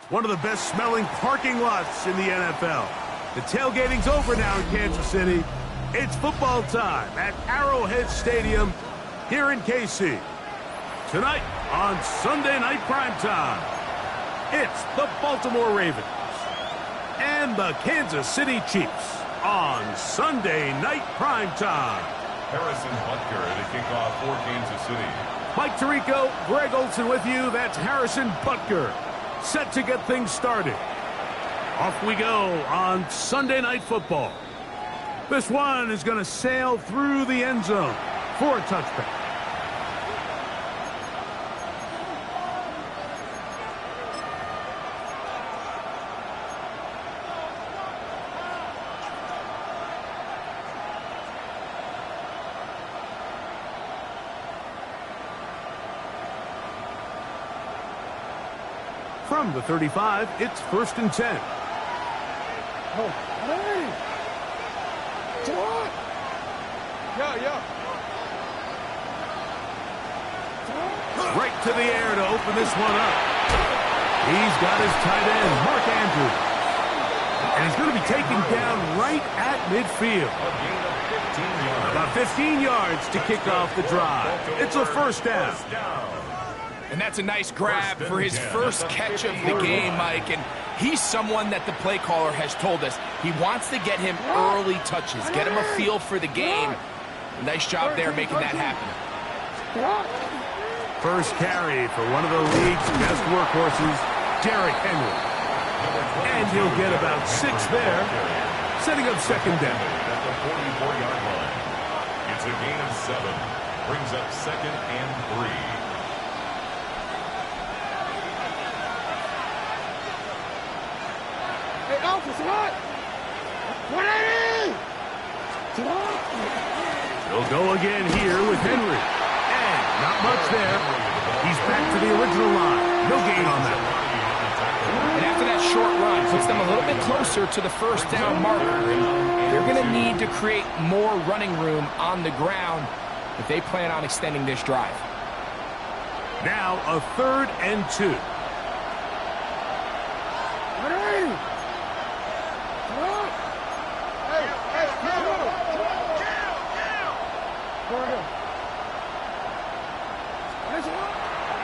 One of the best smelling parking lots in the NFL. The tailgating's over now in Kansas City. It's football time at Arrowhead Stadium here in KC. Tonight on Sunday Night Primetime, it's the Baltimore Ravens and the Kansas City Chiefs on Sunday Night Primetime. Harrison Butker to kick off for Kansas City. Mike Tirico, Greg Olson with you. That's Harrison Butker, set to get things started. Off we go on Sunday Night Football. This one is going to sail through the end zone for a touchback. From the 35, it's 1st and 10. Oh, hey! What? Yeah. Right to the air to open this one up. He's got his tight end, Mark Andrews. And he's going to be taken down right at midfield. About 15 yards to kick off the drive. It's a first down. And that's a nice grab for his first catch of the game, Mike. And he's someone that the play caller has told us he wants to get him early touches, get him a feel for the game. Nice job there making that happen. First carry for one of the league's best workhorses, Derrick Henry. And he'll get about 6 there, setting up second down. At the 44-yard line. It's a gain of 7. Brings up 2nd and 3. He'll go again here with Henry. And not much there. He's back to the original line. No gain on that. And after that short run, puts them a little bit closer to the first down marker. And they're going to need to create more running room on the ground if they plan on extending this drive. Now a 3rd and 2.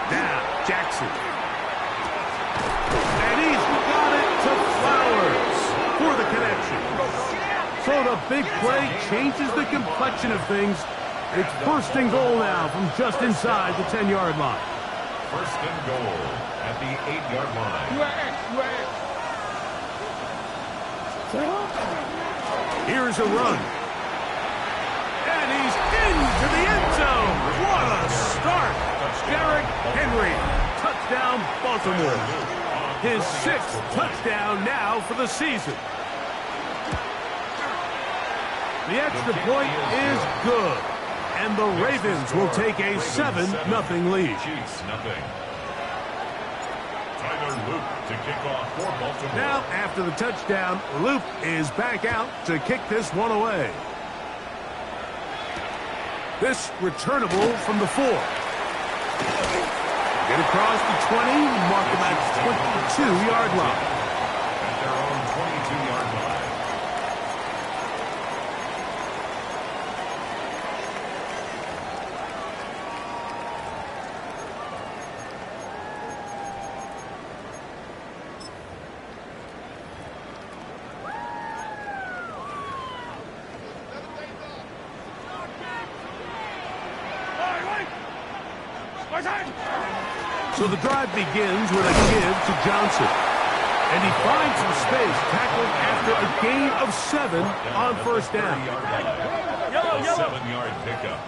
Now, Jackson. And he's got it to Flowers for the connection. So the big play changes the complexion of things. It's 1st and goal now from just inside the 10-yard line. 1st and goal at the 8-yard line. Here's a run. And he's into the end zone. What a start. Derrick Henry, touchdown Baltimore. His 6th touchdown now for the season. The extra point is good. And the Ravens will take a 7-0 lead. Chiefs, nothing. Tyler Luke to kick off for Baltimore. Now, after the touchdown, Luke is back out to kick this one away. This returnable from the 4. Get across the 20, mark him at 22-yard line. At their own 22-yard line. So the drive begins with a give to Johnson. And he finds some space, tackled after a gain of 7 on first down. 7-yard pickup.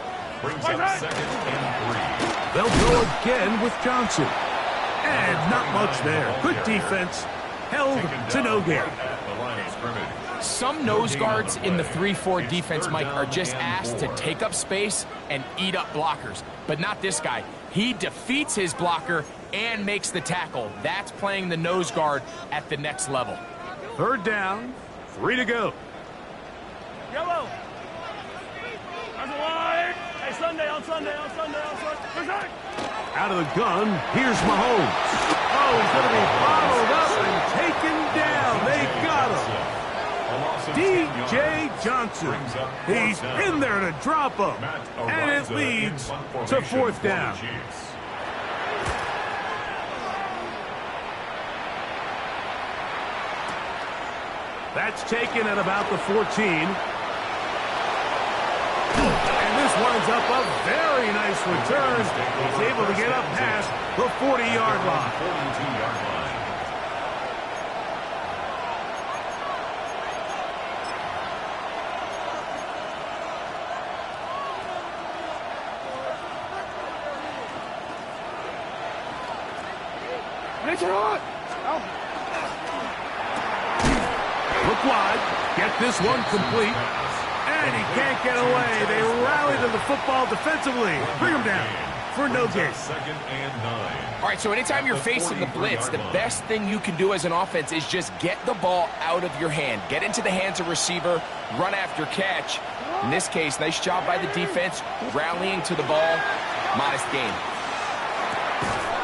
Brings up 2nd and 3. They'll go again with Johnson. And not much there. Good defense. Held to no gain. At the line of scrimmage. Some nose guards in the 3-4 defense, Mike, are just asked to take up space and eat up blockers. But not this guy. He defeats his blocker and makes the tackle. That's playing the nose guard at the next level. 3rd down, 3 to go. Yellow. That's a line. Hey, Sunday. Out of the gun, here's Mahomes. Oh, he's going to be bottled up and taken down. They got him. DJ Johnson. He's in there to drop him. And it leads to fourth down. That's taken at about the 14. And this winds up a very nice return. He's able to get up past the 40-yard line. 42-yard line. Look wide. Get this one complete. And he can't get away. They rally to the football defensively. Bring him down for no gain. Second and 9. All right, so anytime you're facing the blitz, the best thing you can do as an offense is just get the ball out of your hand. Get into the hands of receiver, run after catch. In this case, nice job by the defense, rallying to the ball. Modest gain.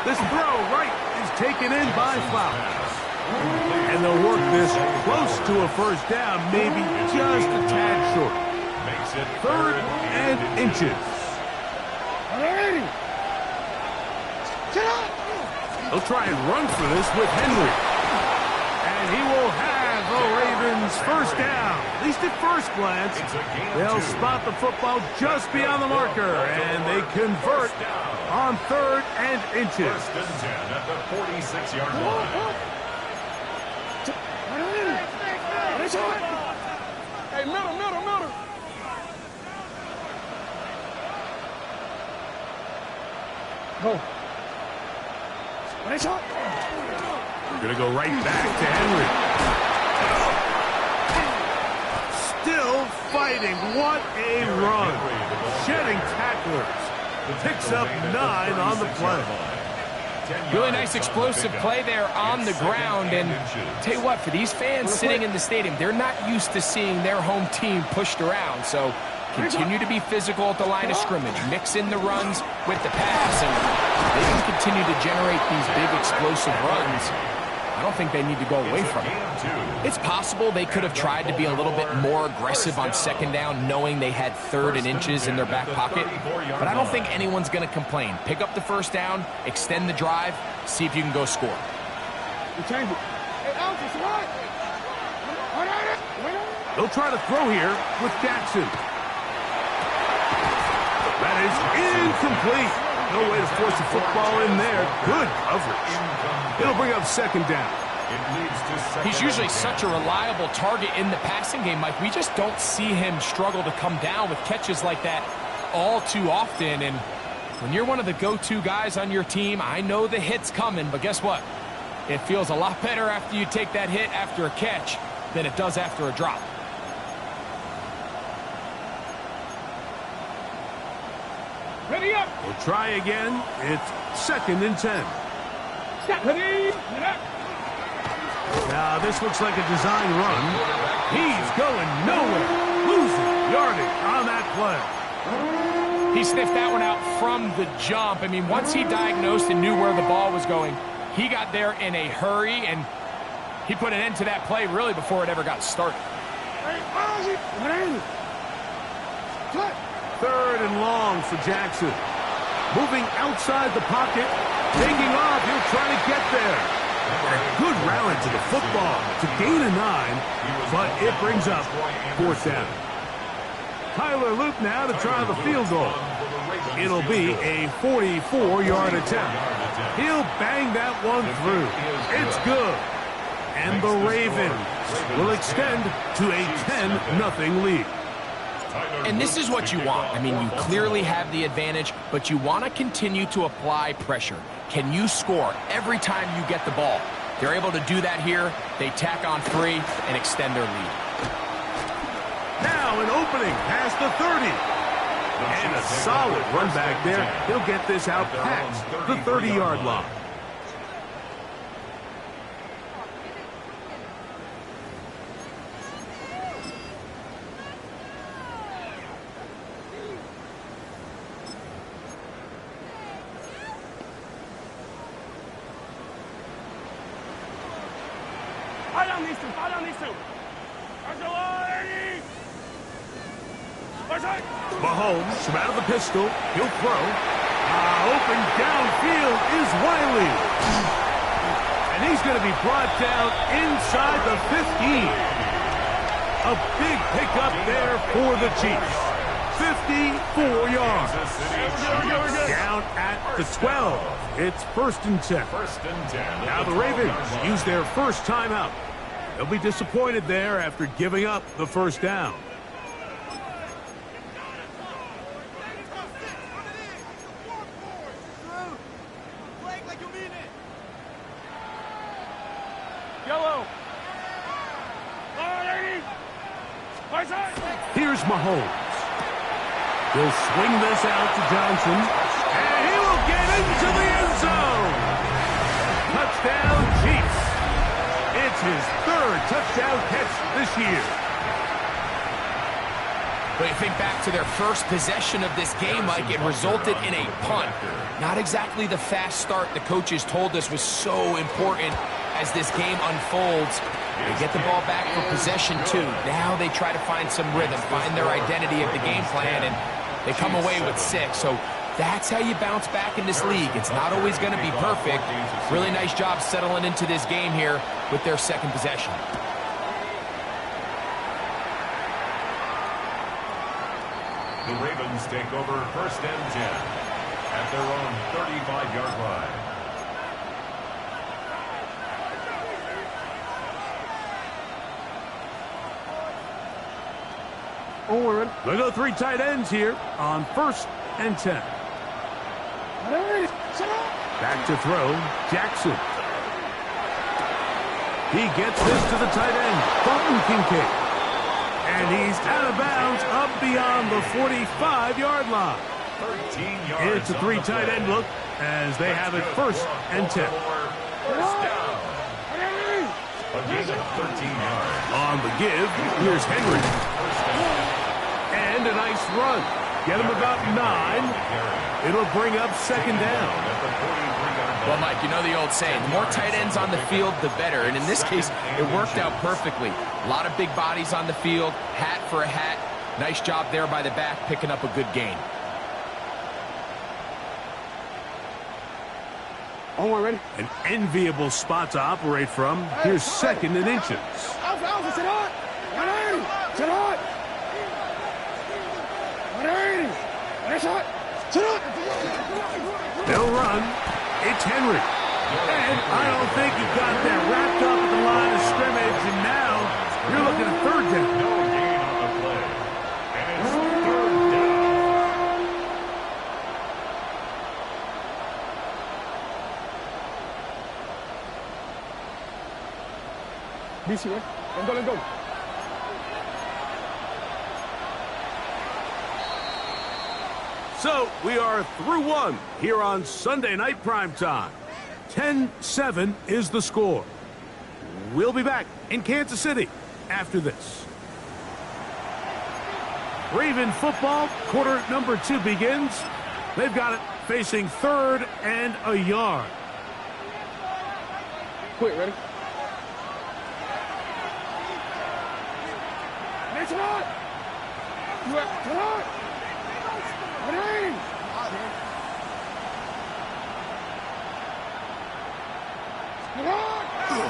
This throw right is taken in by Fowl. And they'll work this close to a first down, maybe just a tad short. Makes it Third and inches. They'll try and run for this with Henry. And he will have the Ravens first down. At least at first glance, they'll spot the football just beyond the marker, and they convert on third and inches. First and 10 at the 46-yard line. Hey, middle. Go. We're going to go right back to Henry. Still fighting. What a run. Shedding tacklers. Picks up 9 on the play. Really nice explosive play there on the ground. And tell you what, for these fans sitting in the stadium, they're not used to seeing their home team pushed around. So continue to be physical at the line of scrimmage. Mix in the runs with the pass. And they can continue to generate these big explosive runs. I don't think they need to go away from it. It's possible they could have tried to be a little bit more aggressive on second down, knowing they had third and inches in their back pocket. But I don't think anyone's going to complain. Pick up the first down, extend the drive, see if you can go score. They'll try to throw here with Jackson. That is incomplete. No way to force the football in there. Good coverage. It'll bring up second down. He's usually such a reliable target in the passing game, Mike. We just don't see him struggle to come down with catches like that all too often. And when you're one of the go-to guys on your team, I know the hit's coming, but guess what? It feels a lot better after you take that hit after a catch than it does after a drop. Ready up. We'll try again. It's second and 10. Ready. Now, this looks like a design run. He's going nowhere. Losing yardage on that play. He sniffed that one out from the jump. I mean, once he diagnosed and knew where the ball was going, he got there in a hurry, and he put an end to that play really before it ever got started. Third and long for Jackson. Moving outside the pocket. Taking off. He'll try to get there. A good rally to the football to gain a 9, but it brings up fourth down. Tyler Luke now to try the field goal. It'll be a 44-yard attempt. He'll bang that one through. It's good. And the Ravens will extend to a 10-0 lead. And this is what you want. I mean, you clearly have the advantage, but you want to continue to apply pressure. Can you score every time you get the ball? They're able to do that here. They tack on 3 and extend their lead. Now an opening past the 30. And a solid run back there. He'll get this out past the 30-yard line. Fight on these two. Fight on these two. Mahomes from out of the pistol. He'll throw. Open downfield is Wiley. And he's going to be brought down inside the 15. A big pickup there for the Chiefs. 54 yards. Down at the 12. It's 1st and 10. Now the Ravens use their first timeout. They'll be disappointed there after giving up the first down. Here's Mahomes. He'll swing this out to Johnson, and he will get into the end zone. Touchdown, Chiefs. It's his 3rd touchdown catch this year. But you think back to their first possession of this game, Mike, it resulted in a punt. Not exactly the fast start the coaches told us was so important as this game unfolds. They get the ball back for possession 2. Now they try to find some rhythm, find their identity of the game plan, and they come away with 6. So that's how you bounce back in this league. It's not always going to be perfect. Really nice job settling into this game here with their 2nd possession. The Ravens take over 1st and 10 at their own 35-yard line. They'll go 3 tight ends here on 1st and 10. Back to throw, Jackson. He gets this to the tight end, Dalton Kincaid. And he's out of bounds up beyond the 45-yard line. 13 yards. It's a 3 tight end look as they have it 1st and 10. First down. A gain of 13 yards. On the give, here's Henry. And a nice run. Get him about 9. It'll bring up 2nd down. Well, Mike, you know the old saying, the more tight ends on the field, the better. And in this case, it worked out perfectly. A lot of big bodies on the field, hat for a hat. Nice job there by the back, picking up a good gain. Ready? An enviable spot to operate from. Here's 2nd and inches. They'll run. It's Henry. And I don't think he got that wrapped up at the line of scrimmage, and now you're looking at 3rd down. No gain on the play. And it's 3rd down. BC, right? Let's go. So we are through 1 here on Sunday Night Primetime. 10-7 is the score. We'll be back in Kansas City after this. Raven football, quarter number 2 begins. They've got it facing 3rd and a yard. Quick, ready? Next one! Come on!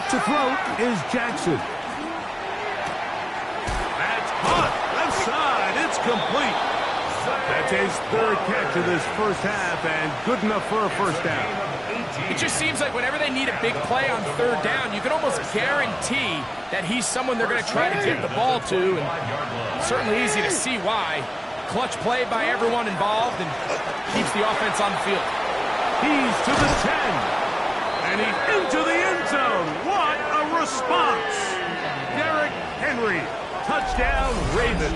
To throw is Jackson. That's caught. Left side. It's complete. That's his 3rd catch of this first half and good enough for a first down. It just seems like whenever they need a big play on 3rd down, you can almost guarantee that he's someone they're going to try to get the ball to. And certainly easy to see why. Clutch play by everyone involved and keeps the offense on the field. He's to the 10. And he's into the end zone. What a response. Derrick Henry. Touchdown, Ravens.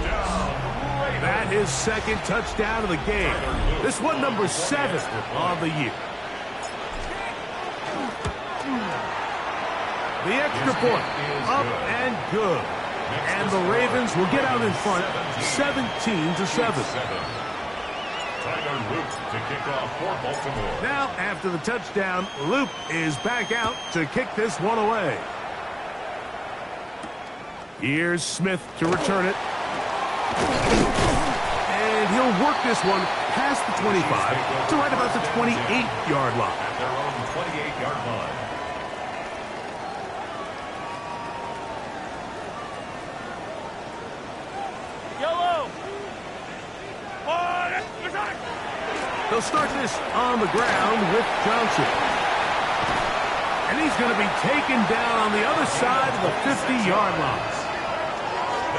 That is 2nd touchdown of the game. This one number 7 on the year. The extra point. Up and good. And the Ravens will get out in front 17-7. To kick off for Baltimore. Now, after the touchdown, Luke is back out to kick this one away. Here's Smith to return it. And he'll work this one past the 25 to right about the 28-yard line. At their own 28-yard line. Yellow. They'll start this on the ground with Johnson. And he's going to be taken down on the other side of the 50-yard line.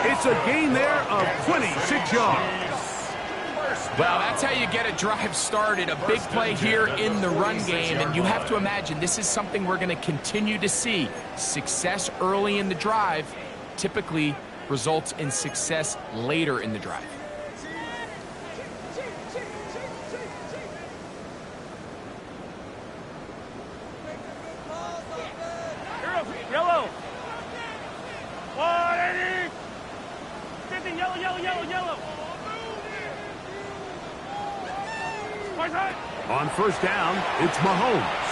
It's a gain there of 26 yards. Well, that's how you get a drive started. A big play here in the run game. And you have to imagine this is something we're going to continue to see. Success early in the drive typically results in success later in the drive. Yellow. 180. 50, yellow, yellow, yellow, yellow. On first down, it's Mahomes.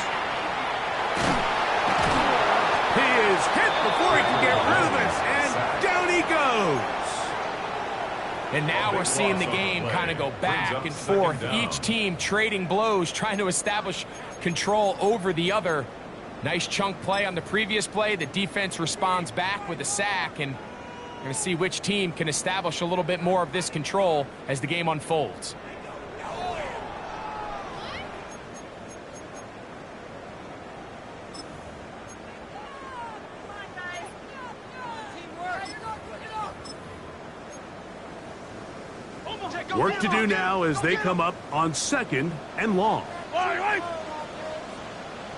He is hit before he can get rid of this, and down he goes. And now we're seeing the game kind of go back and forth. Each team trading blows, trying to establish control over the other. Nice chunk play on the previous play. The defense responds back with a sack, and we're going to see which team can establish a little bit more of this control as the game unfolds. Work to do now as they come up on second and long.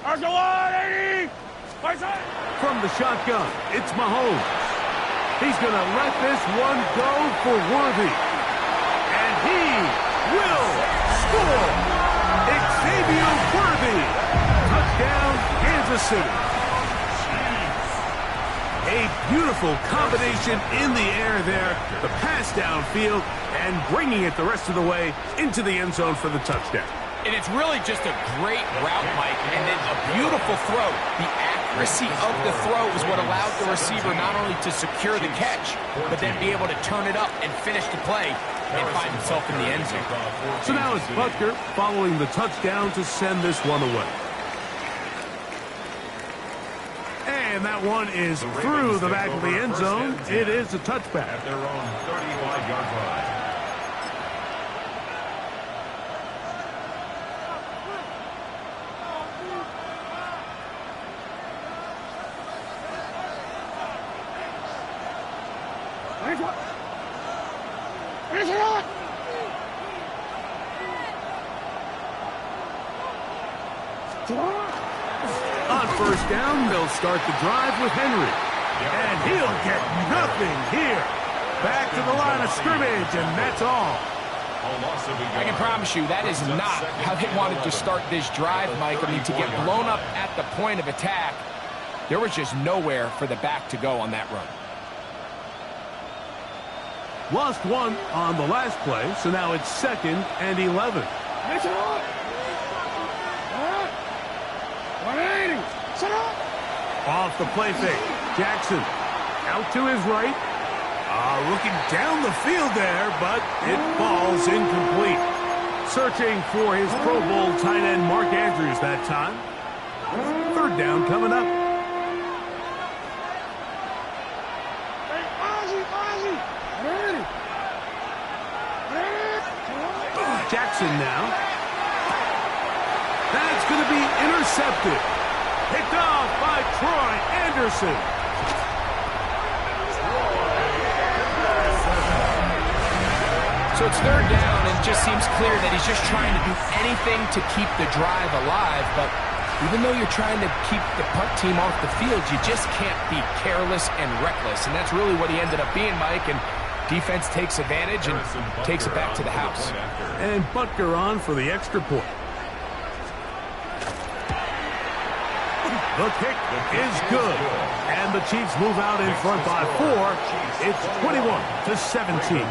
From the shotgun, it's Mahomes. He's going to let this one go for Worthy. And he will score. Xavier Worthy. Touchdown, Kansas City. A beautiful combination in the air there. The pass downfield and bringing it the rest of the way into the end zone for the touchdown. And it's really just a great route, Mike, and then a beautiful throw. The accuracy of the throw is what allowed the receiver not only to secure the catch, but then be able to turn it up and finish the play and find himself in the end zone. So now it's Butker following the touchdown to send this one away. And that one is through the back of the end zone. It is a touchback. At their own 35-yard line. On first down, they'll start the drive with Henry. And he'll get nothing here. Back to the line of scrimmage, and that's all. I can promise you that is not how they wanted to start this drive, Mike. I mean, to get blown up at the point of attack, there was just nowhere for the back to go on that run. Lost one on the last play, so now it's second and 11. 180. Set up. Off the play fake. Jackson out to his right. Looking down the field there, but it falls incomplete. Searching for his Pro Bowl tight end Mark Andrews that time. Third down coming up. Jackson now. That's going to be intercepted. Picked off by Troy Anderson. So it's third down, and it just seems clear that he's just trying to do anything to keep the drive alive. But even though you're trying to keep the punt team off the field, you just can't be careless and reckless. And that's really what he ended up being, Mike. And defense takes advantage and takes it back to the house. And Butker on for the extra point. The kick is good. And the Chiefs move out in front by 4. It's 21-17.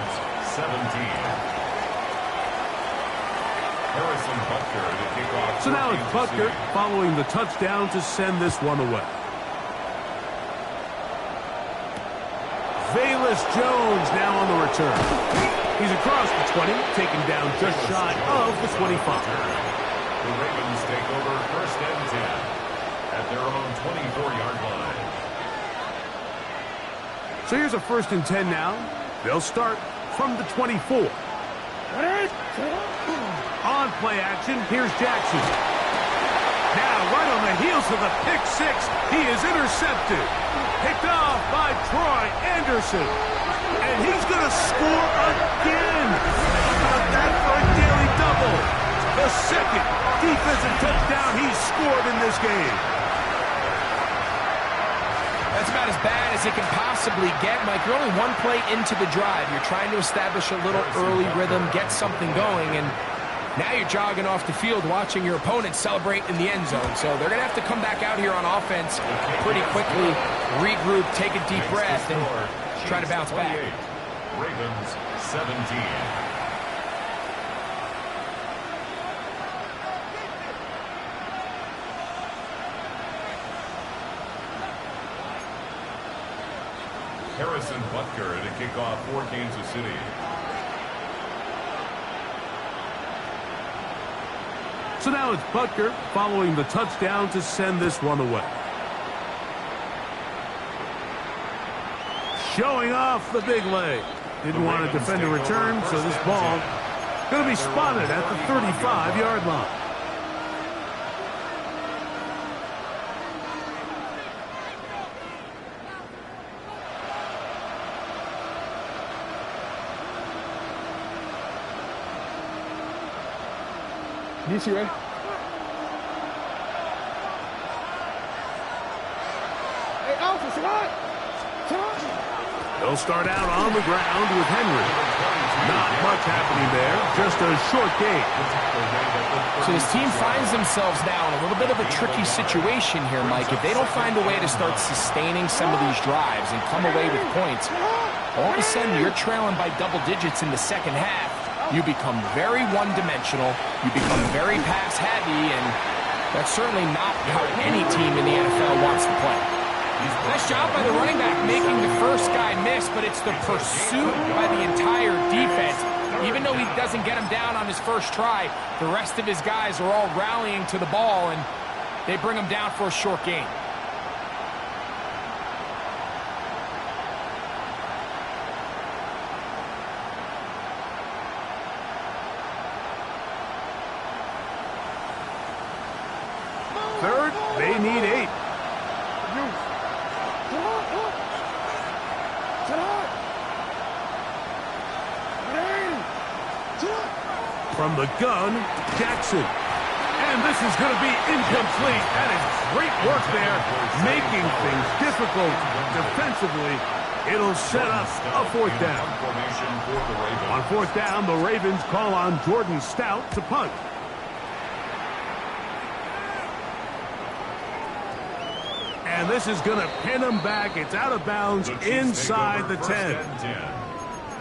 So now it's Butker following the touchdown to send this one away. Chris Jones now on the return. He's across the 20, taken down just shy of the 25. The Ravens take over first and 10 at their own 24-yard line. So here's a first and 10 now. They'll start from the 24. On play action, here's Jackson. Now, right on the heels of the pick six, he is intercepted. Picked off by Troy Anderson. And he's going to score again. How about that for a daily double? The second defensive touchdown he's scored in this game. That's about as bad as it can possibly get, Mike. You're only one play into the drive. You're trying to establish a little early rhythm, get something going, and now you're jogging off the field watching your opponent celebrate in the end zone. So they're going to have to come back out here on offense pretty quickly, regroup, take a deep breath, and try to bounce back. Ravens 17. Harrison Butker to kick off for Kansas City. So now it's Butker following the touchdown to send this one away. Showing off the big leg. Didn't want to defend a return, so this ball going to be spotted at the 35-yard line. DC, right? Hey, Alpha, Salat! They'll start out on the ground with Henry. Not much happening there, just a short gain. So this team finds themselves now in a little bit of a tricky situation here, Mike. If they don't find a way to start sustaining some of these drives and come away with points, all of a sudden you're trailing by double digits in the second half. You become very one-dimensional, you become very pass-heavy, and that's certainly not how any team in the NFL wants to play. Nice job by the running back making the first guy miss, but it's the pursuit by the entire defense. Even though he doesn't get him down on his first try, the rest of his guys are all rallying to the ball, and they bring him down for a short gain. Third, they need 8. From the gun, Jackson. And this is going to be incomplete. That is great work there, making things difficult defensively. It'll set up a fourth down. On fourth down, the Ravens call on Jordan Stout to punt. And this is going to pin them back. It's out of bounds inside the 10.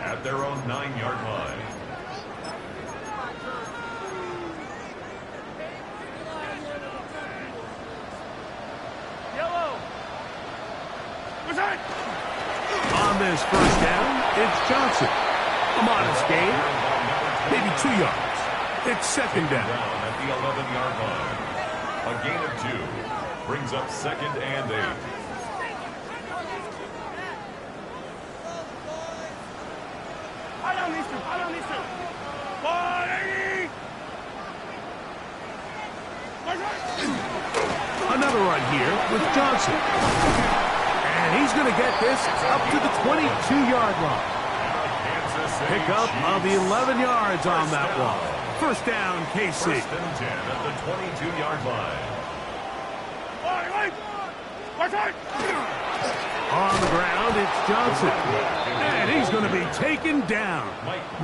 At their own 9-yard line. On this first down, it's Johnson. A modest gain, maybe 2 yards. It's second down. At the 11-yard line. A gain of 2 brings up second and 8. Another run here with Johnson. And he's going to get this up to the 22-yard line. Pick up of 11 yards on that one. First down, KC. First and 10 at the 22-yard line. On the ground, it's Johnson. And he's going to be taken down.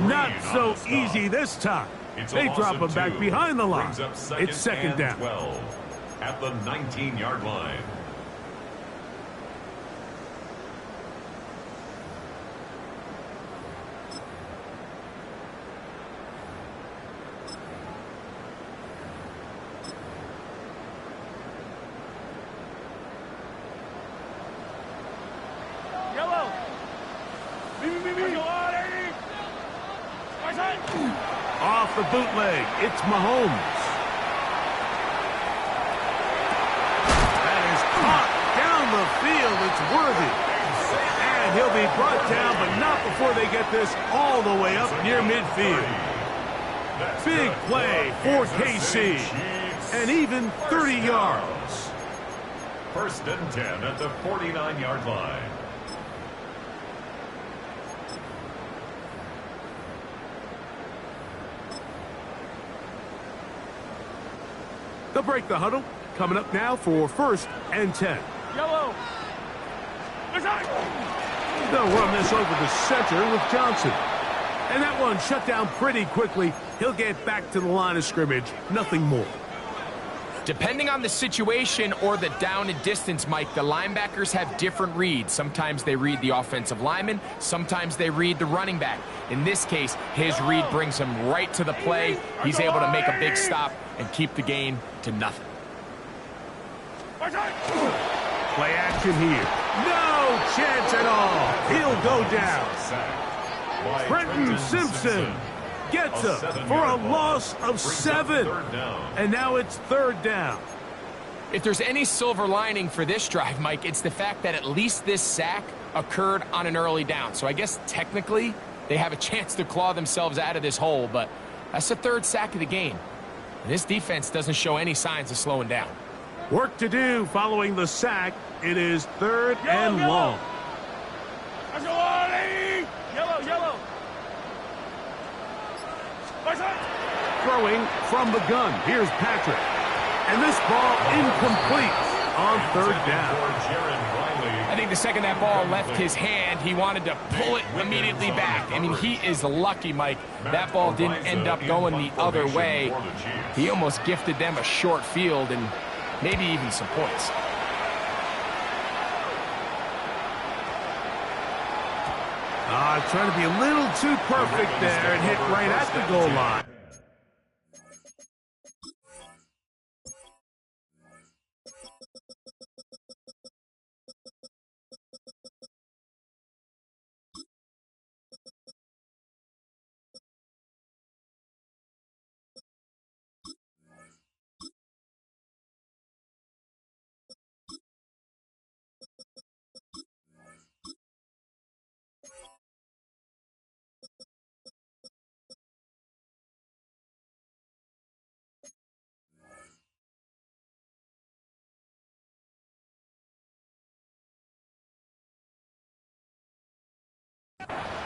Not so easy this time. They drop him back behind the line. It's second down. 12 at the 19-yard line. Off the bootleg, it's Mahomes. That is caught down the field. It's worthy. And he'll be brought down, but not before they get this all the way up near midfield. Big play for KC. And even 30 yards. First and 10 at the 49-yard line. They'll break the huddle. Coming up now for first and 10. Yellow. They'll run this over the center with Johnson. And that one shut down pretty quickly. He'll get back to the line of scrimmage. Nothing more. Depending on the situation or the down and distance, Mike, the linebackers have different reads. Sometimes they read the offensive lineman. Sometimes they read the running back. In this case, his read brings him right to the play. He's able to make a big stop and keep the gain to nothing. Play action here. No chance at all. He'll go down. Brenton Simpson gets him for a loss of 7. And now it's third down. If there's any silver lining for this drive, Mike, it's the fact that at least this sack occurred on an early down. So I guess technically they have a chance to claw themselves out of this hole, but that's the third sack of the game. And this defense doesn't show any signs of slowing down. Work to do following the sack. It is third and long. Yellow, yellow. Throwing from the gun. Here's Patrick. And this ball incomplete on third down. I think the second that ball left his hand, he wanted to pull it immediately back. I mean, he is lucky, Mike. That ball didn't end up going the other way. He almost gifted them a short field and maybe even some points. Trying to be a little too perfect there and hit right at the goal line.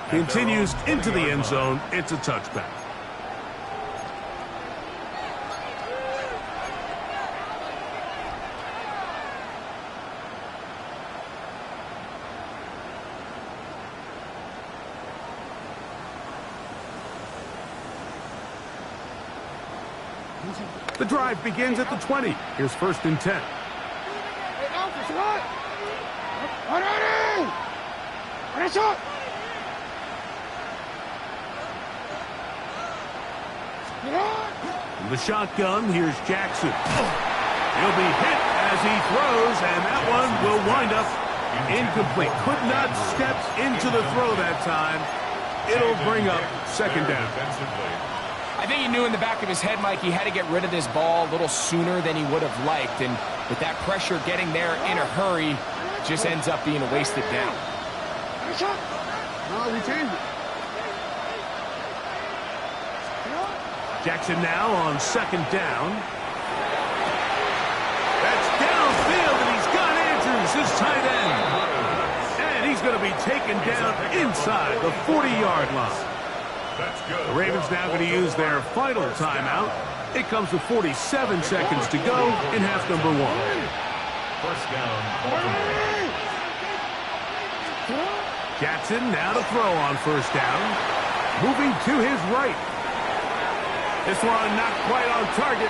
Continues into the end zone. It's a touchback. The drive begins at the 20. Here's first and 10. Hey, Alpha, what? Ready? Shot! From the shotgun, here's Jackson. He'll be hit as he throws, and that one will wind up incomplete. Could not step into the throw that time. It'll bring up second down. I think he knew in the back of his head, Mike, he had to get rid of this ball a little sooner than he would have liked. And with that pressure getting there in a hurry, just ends up being a wasted down. No, we changed it. Jackson now on second down. That's downfield, and he's got Andrews, his tight end. And he's going to be taken down inside the 40-yard line. The Ravens now going to use their final timeout. It comes with 47 seconds to go in half number 1. First down, Baltimore. Jackson now to throw on first down. Moving to his right. This one not quite on target.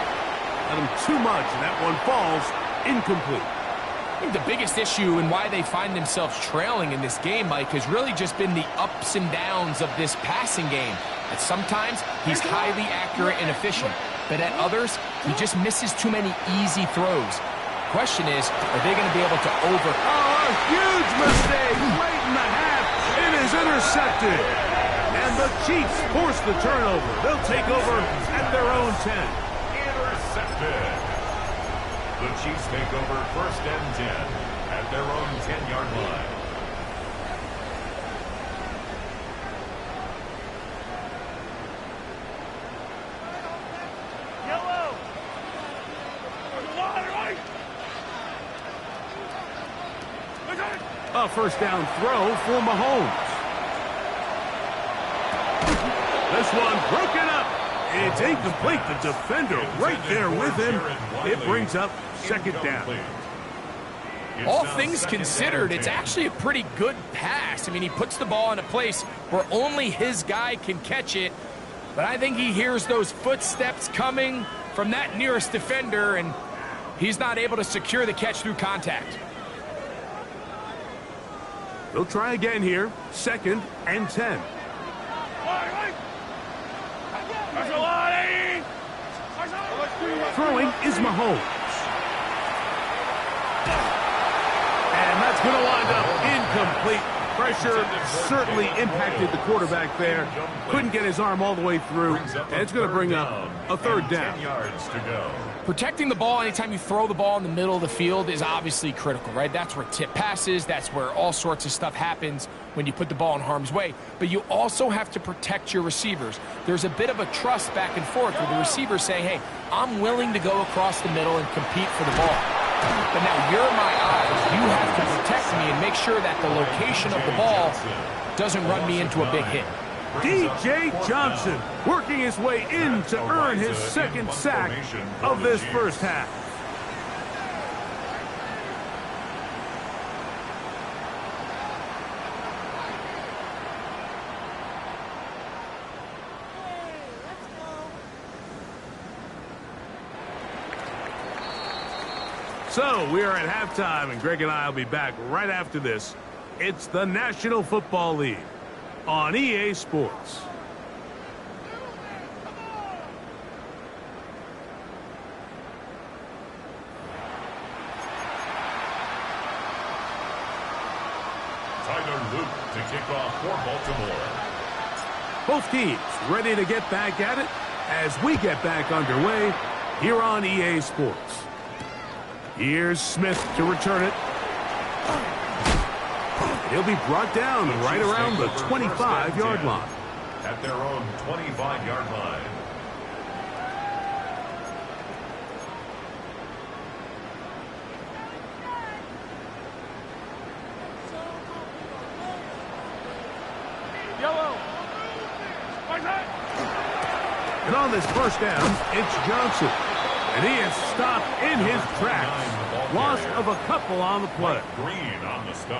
Let him too much, and that one falls incomplete. I think the biggest issue and why they find themselves trailing in this game, Mike, has really just been the ups and downs of this passing game. At sometimes, he's highly accurate and efficient, but at others, he just misses too many easy throws. Question is, are they going to be able to over... Oh, a huge mistake late in the half. It is intercepted. And And the Chiefs force the turnover. They'll take over at their own 10. Intercepted. The Chiefs take over 1st and 10 at their own 10-yard line. Yellow. A first down throw for Mahomes. This one broken up. It's incomplete. The defender right there with him. It brings up 2nd down. All things considered, it's actually a pretty good pass. I mean, he puts the ball in a place where only his guy can catch it. But I think he hears those footsteps coming from that nearest defender, and he's not able to secure the catch through contact. They'll try again here. 2nd and 10. Throwing is Mahomes. And that's going to wind up incomplete. Pressure certainly impacted the quarterback there. Couldn't get his arm all the way through. And it's going to bring up a 3rd down. 10 yards to go. Protecting the ball anytime you throw the ball in the middle of the field is obviously critical, right? That's where tip passes, that's where all sorts of stuff happens when you put the ball in harm's way. But you also have to protect your receivers. There's a bit of a trust back and forth where the receivers say, hey, I'm willing to go across the middle and compete for the ball. But now you're my eyes. You have to protect me and make sure that the location of the ball doesn't run me into a big hit. DJ Johnson working his way in to earn his 2nd sack of this first half. So we are at halftime, and Greg and I will be back right after this. It's the National Football League on EA Sports. Tyler Luke to kick off for Baltimore. Both teams ready to get back at it as we get back underway here on EA Sports. Here's Smith to return it. He'll be brought down right around the 25-yard line. At their own 25-yard line. Yellow. And on this first down, it's Johnson. And he is stopped in his tracks. Loss of a couple on the play.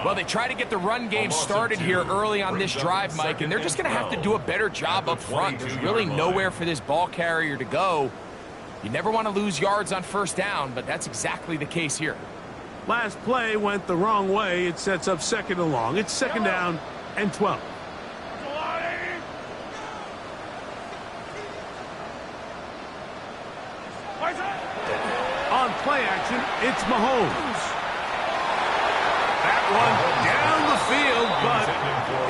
Well, they try to get the run game started here early on this drive, Mike, and they're just going to have to do a better job up front. There's really nowhere for this ball carrier to go. You never want to lose yards on first down, but that's exactly the case here. Last play went the wrong way. It sets up 2nd and long. It's 2nd down and 12. On play action, it's Mahomes. That one down the field, but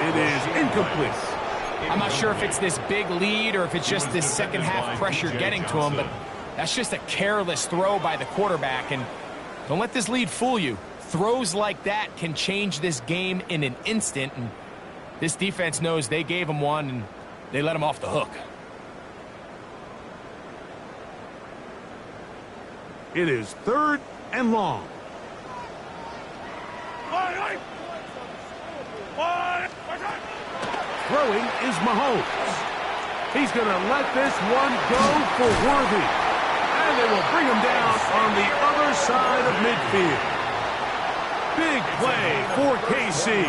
it is incomplete. I'm not sure if it's this big lead or if it's just this second half pressure getting to him, but that's just a careless throw by the quarterback. And don't let this lead fool you. Throws like that can change this game in an instant, and this defense knows they gave him one and they let him off the hook. It is 3rd and long. Throwing is Mahomes. He's going to let this one go for Worthy. And they will bring him down on the other side of midfield. Big play for KC.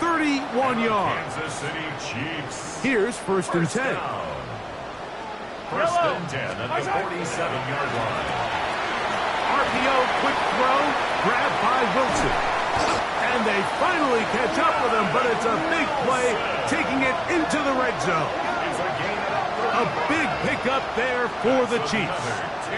31 yards. Kansas City Chiefs. Here's 1st and 10. 1st and 10 at the 47-yard line. RPO, quick throw, grabbed by Wilson. And they finally catch up with him, but it's a big play, taking it into the red zone. A big pickup there for the Chiefs.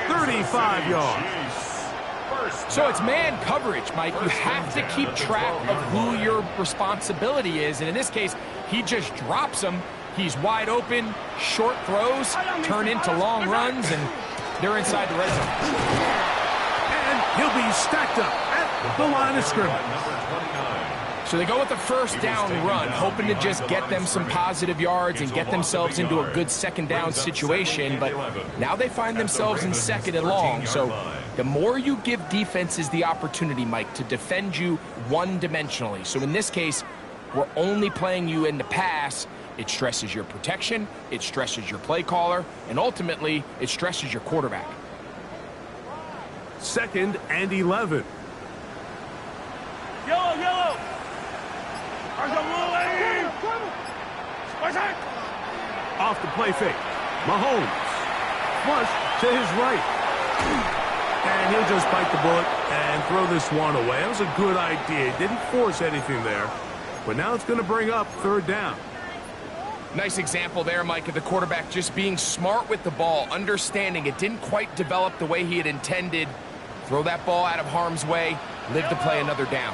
35 yards. So it's man coverage, Mike. You have to keep track of who your responsibility is. And in this case, he just drops him. He's wide open, short throws turn into long runs, and they're inside the red zone. And he'll be stacked up at the line of scrimmage. So they go with the first down run, hoping to just get them some positive yards and get themselves into a good second down situation, but now they find themselves in second and long. So the more you give defenses the opportunity, Mike, to defend you one-dimensionally. So in this case, we're only playing you in the pass. It stresses your protection, it stresses your play caller, and ultimately, it stresses your quarterback. 2nd and 11. Yellow. Off the play fake. Mahomes. Flush to his right. And he'll just bite the bullet and throw this one away. That was a good idea. Didn't force anything there. But now it's going to bring up 3rd down. Nice example there, Mike, of the quarterback just being smart with the ball, understanding it didn't quite develop the way he had intended. Throw that ball out of harm's way, live to play another down.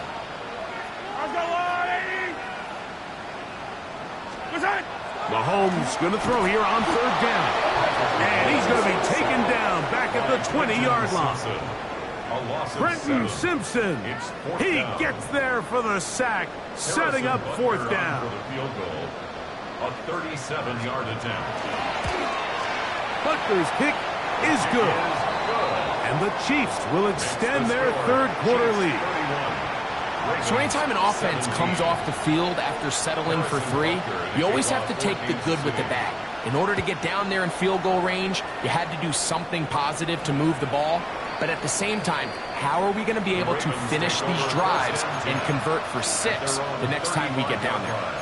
Mahomes going to throw here on 3rd down. And he's going to be taken down back at the 20-yard line. Brenton Simpson, he gets there for the sack, setting up 4th down. A 37-yard attempt. Butler's kick is good. And the Chiefs will extend their 3rd quarter lead. So anytime an offense comes off the field after settling for 3, you always have to take the good with the bad. In order to get down there in field goal range, you had to do something positive to move the ball. But at the same time, how are we going to be able to finish these drives and convert for 6 the next time we get down there?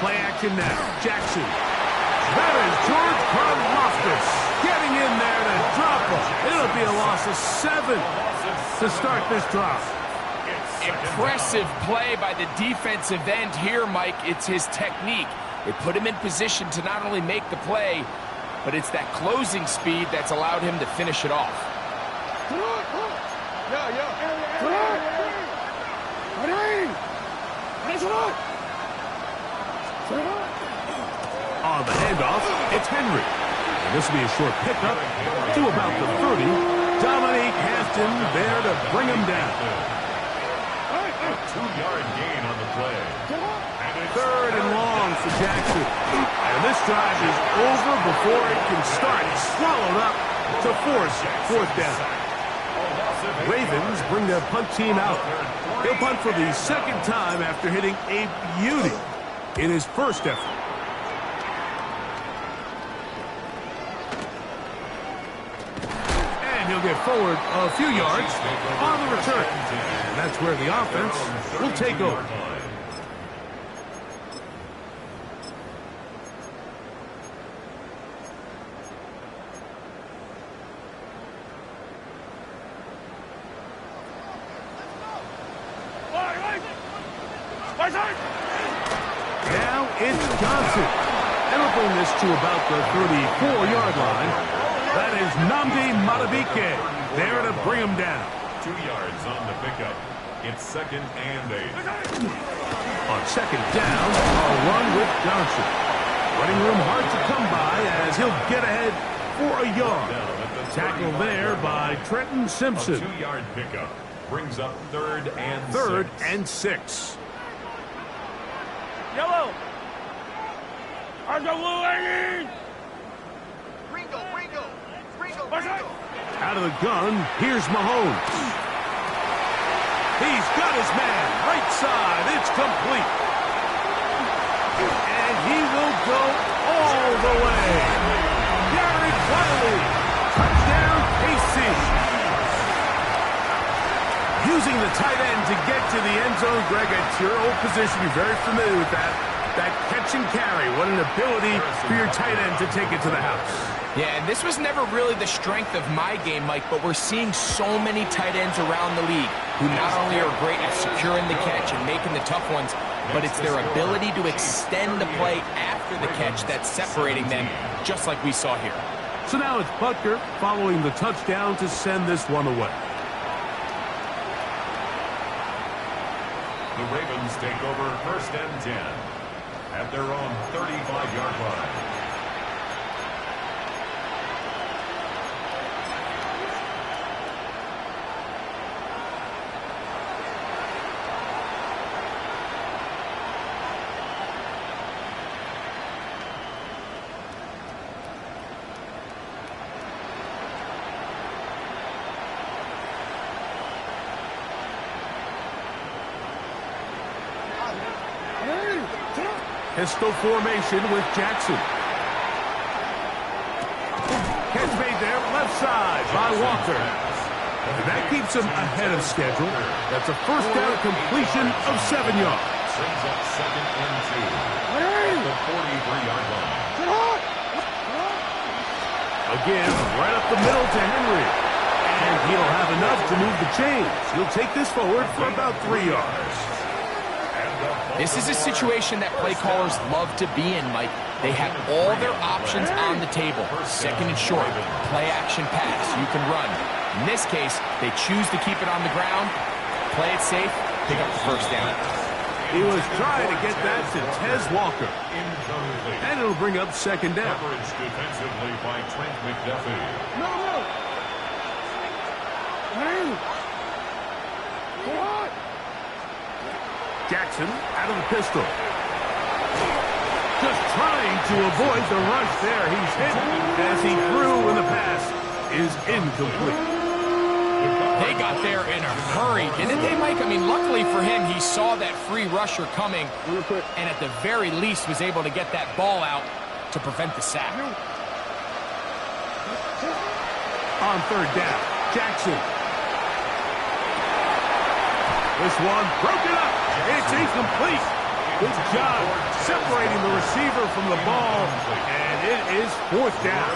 Play action now. Jackson. That is George Karlaftis getting in there to drop him. It'll be a loss of 7 to start this drive. Impressive play by the defensive end here, Mike. It's his technique. It put him in position to not only make the play, but it's that closing speed that's allowed him to finish it off. On the handoff, it's Henry. And this will be a short pickup to about the 30. Dominique Hampton there to bring him down. A 2-yard gain on the play. 3rd and long for Jackson. And this drive is over before it can start. It's swallowed up to force 4th down. Ravens bring their punt team out. He'll punt for the 2nd time after hitting a beauty in his first effort. And he'll get forward a few yards on the return. And that's where the offense will take over. Now it's Johnson. And he'll bring this to about the 34-yard line. That is Nnamdi Madubuike there to bring him down. 2 yards on the pickup. It's 2nd and 8. On 2nd down, a run with Johnson. Running room hard to come by as he'll get ahead for a yard. Tackle there by Trenton Simpson. A 2-yard pickup brings up 3rd and 3rd 6. and 6. Yellow. Out of the gun, here's Mahomes. He's got his man, right side, it's complete. And he will go all the way. Garrett Wiley, touchdown KC. Using the tight end to get to the end zone, Greg, at your old position, you're very familiar with that. That catch catch and carry. What an ability for your tight end to take it to the house. Yeah, and this was never really the strength of my game, Mike, but we're seeing so many tight ends around the league who not only are great at securing the catch and making the tough ones, but it's their ability to extend the play after the catch that's separating them, just like we saw here. So now it's Butker following the touchdown to send this one away. The Ravens take over 1st and 10 at their own 35-yard line. Pistol formation with Jackson. Catch made there, left side by Walker. And that keeps him ahead of schedule. That's a first down completion of 7 yards. Brings up 2nd and 2 at the 43-yard line. Again, right up the middle to Henry. And he'll have enough to move the chains. He'll take this forward for about 3 yards. This is a situation that play callers love to be in, Mike. They have all their options on the table. 2nd and short, play action pass, you can run. In this case, they choose to keep it on the ground, play it safe, pick up the first down. He was trying to get that to Tez Walker. And it'll bring up 2nd down. Coverage defensively by Trent McDuffie. Jackson out of the pistol. Just trying to avoid the rush there. He's hit as he threw when the pass is incomplete. They got there in a hurry, didn't they, Mike? I mean, luckily for him, he saw that free rusher coming and at the very least was able to get that ball out to prevent the sack. On 3rd down, Jackson. This one broken up. It's incomplete. Good job separating the receiver from the ball, and it is 4th down.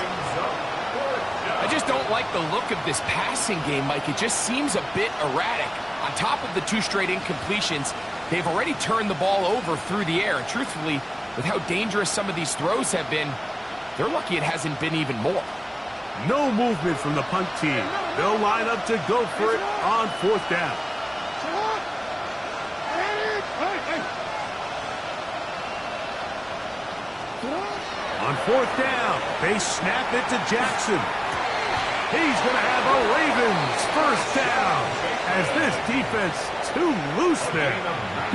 I just don't like the look of this passing game, Mike. It just seems a bit erratic. On top of the 2 straight incompletions, they've already turned the ball over through the air. And truthfully, with how dangerous some of these throws have been, they're lucky it hasn't been even more. No movement from the punt team. They'll line up to go for it on 4th down. On 4th down, they snap it to Jackson. He's going to have a Ravens first down as this defense too loose there.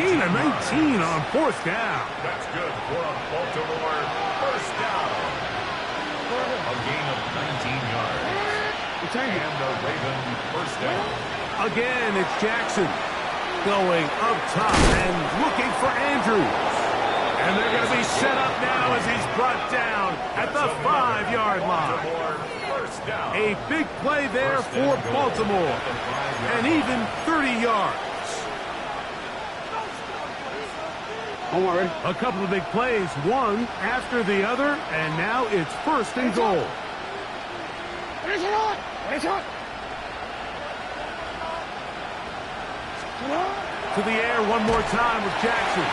Gain of 19 on 4th down. That's good for a Baltimore first down. A gain of 19 yards. And a Raven first down. Again, it's Jackson going up top and looking for Andrews. And they're going to be set up now as he's brought down at the 5-yard line. A big play there for Baltimore. And even 30 yards. A couple of big plays, one after the other, and now it's 1st and goal. To the air one more time with Jackson.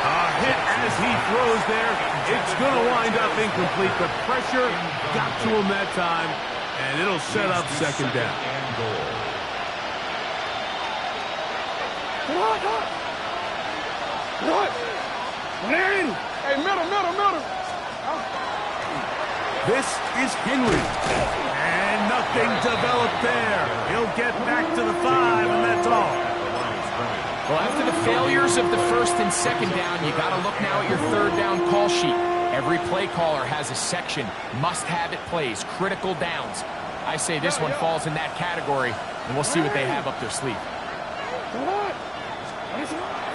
A hit as he throws there. It's going to wind up incomplete. The pressure got to him that time, and it'll set up 2nd down. Hey, middle. This is Henry. And nothing developed there. He'll get back to the 5, and that's all. Well, after the failures of the 1st and 2nd down, you got to look now at your 3rd down call sheet. Every play caller has a section, must-have-it plays, critical downs. I say this one falls in that category, and we'll see what they have up their sleeve.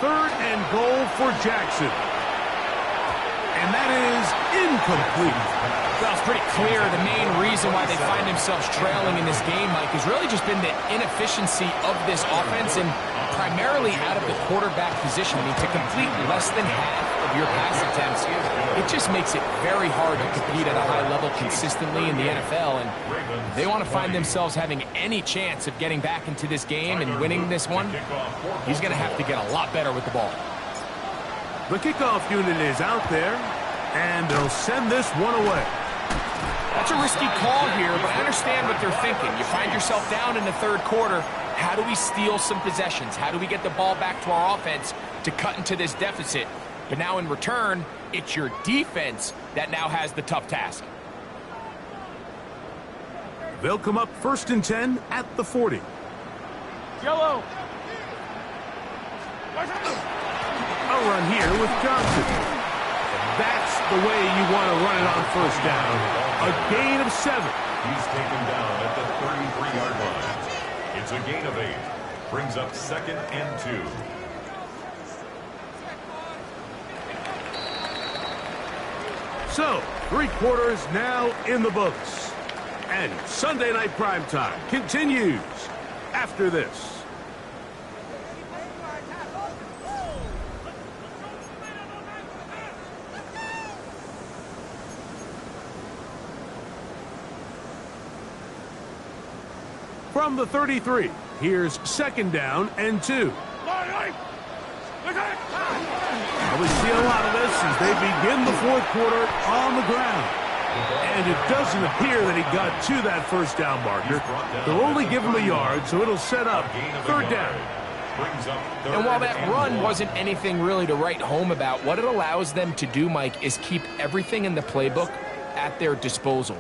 3rd and goal for Jackson. And that is incomplete. Well, it's pretty clear the main reason why they find themselves trailing in this game, Mike, has really just been the inefficiency of this offense and primarily out of the quarterback position. I mean, to complete less than half of of your pass attempts, it just makes it very hard to compete at a high level consistently in the NFL. And if they want to find themselves having any chance of getting back into this game and winning this one, he's going to have to get a lot better with the ball. The kickoff unit is out there, and they'll send this one away. That's a risky call here, but I understand what they're thinking. You find yourself down in the third quarter. How do we steal some possessions? How do we get the ball back to our offense to cut into this deficit? But now in return, it's your defense that now has the tough task. They'll come up 1st and 10 at the 40. Yellow. A run here with Johnson. That's the way you want to run it on 1st down. A gain of 7. He's taken down at the 33-yard line. It's a gain of 8. Brings up 2nd and 2. So, 3 quarters now in the books. And Sunday Night Primetime continues after this. From the 33, here's 2nd down and 2. We see a lot of this as they begin the 4th quarter on the ground. And it doesn't appear that he got to that 1st down marker. They'll only give him a yard, so it'll set up 3rd down. And while that run wasn't anything really to write home about, what it allows them to do, Mike, is keep everything in the playbook at their disposal.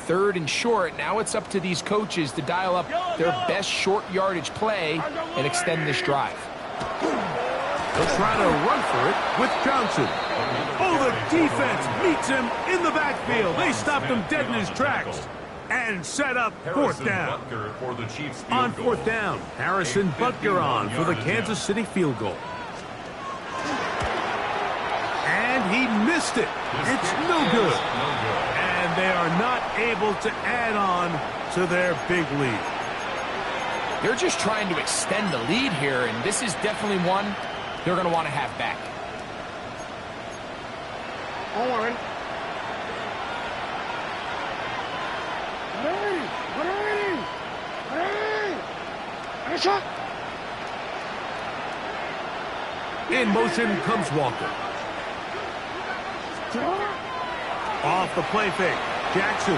3rd and short, now it's up to these coaches to dial up their best short yardage play and extend this drive. They'll try to run for it with Johnson. Oh, the defense meets him in the backfield. They stopped him dead in his tracks and set up 4th down. On 4th down, Harrison Butker on for the Kansas City field goal. And he missed it. It's no good. And they are not able to add on to their big lead. They're just trying to extend the lead here, and this is definitely one they're going to want to have back. In motion comes Walker. Off the play fake. Jackson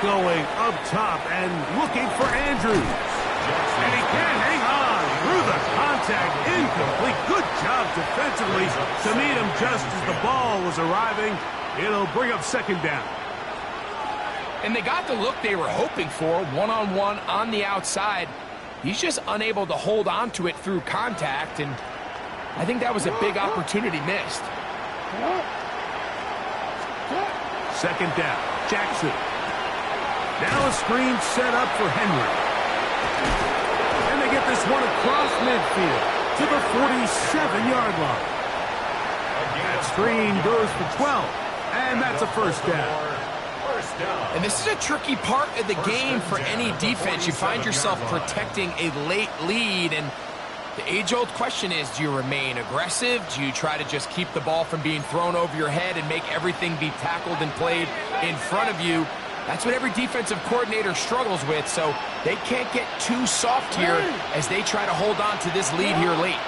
going up top and looking for Andrews. And he can't hang on through the contact. Incomplete. Good job defensively to meet him just as the ball was arriving. It'll bring up 2nd down. And they got the look they were hoping for, one-on-one on the outside. He's just unable to hold on to it through contact, and I think that was a big opportunity missed. 2nd down. Jackson. Now a screen set up for Henry. And they get this one across midfield to the 47-yard line. That screen goes for 12, and that's a 1st down. And this is a tricky part of the game for any defense. You find yourself protecting a late lead, and the age-old question is, do you remain aggressive? Do you try to just keep the ball from being thrown over your head and make everything be tackled and played in front of you? That's what every defensive coordinator struggles with, so they can't get too soft here as they try to hold on to this lead here late.